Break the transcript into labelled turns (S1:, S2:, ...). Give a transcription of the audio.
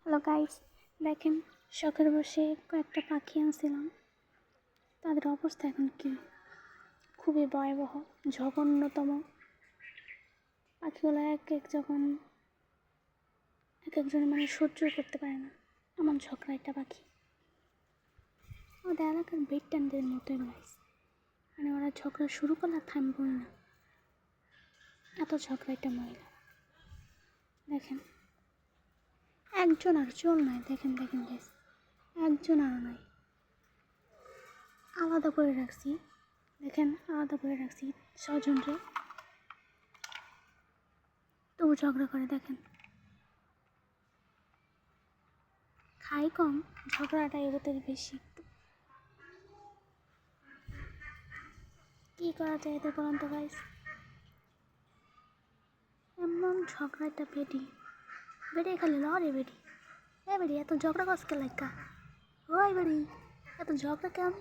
S1: Hello guys, দেখেন শখের বসে কয়েকটা পাখি আনছিলাম। তাদের অবস্থা এখন কি খুবই ভয়াবহ, জঘন্যতম। পাখিগুলো এক একজন সহ্য করতে পারে না, এমন ঝগড়া একটা পাখি। আমাদের এলাকার বেডটানদের মতোই গাইস, ওরা ঝগড়া শুরু করলে থামবই না, এত ঝগড়া একটা মহিলা। দেখেন একজন আর চল নয়, দেখেন গাইস, একজন আর নয়, আলাদা করে রাখছি। দেখেন আলাদা করে রাখছি ছজনকে, তবু ঝগড়া করে। দেখেন খাই কম, ঝগড়াটা এগোতে বেশি। কী করা যায় এদের বলেন তো গাইস? এমন ঝগড়া একটা বেটি খালি লড়ে বেটি। বেটি এত ঝগড়া কসকে লাইকা? ওই বেটি এত ঝগড়া কেন?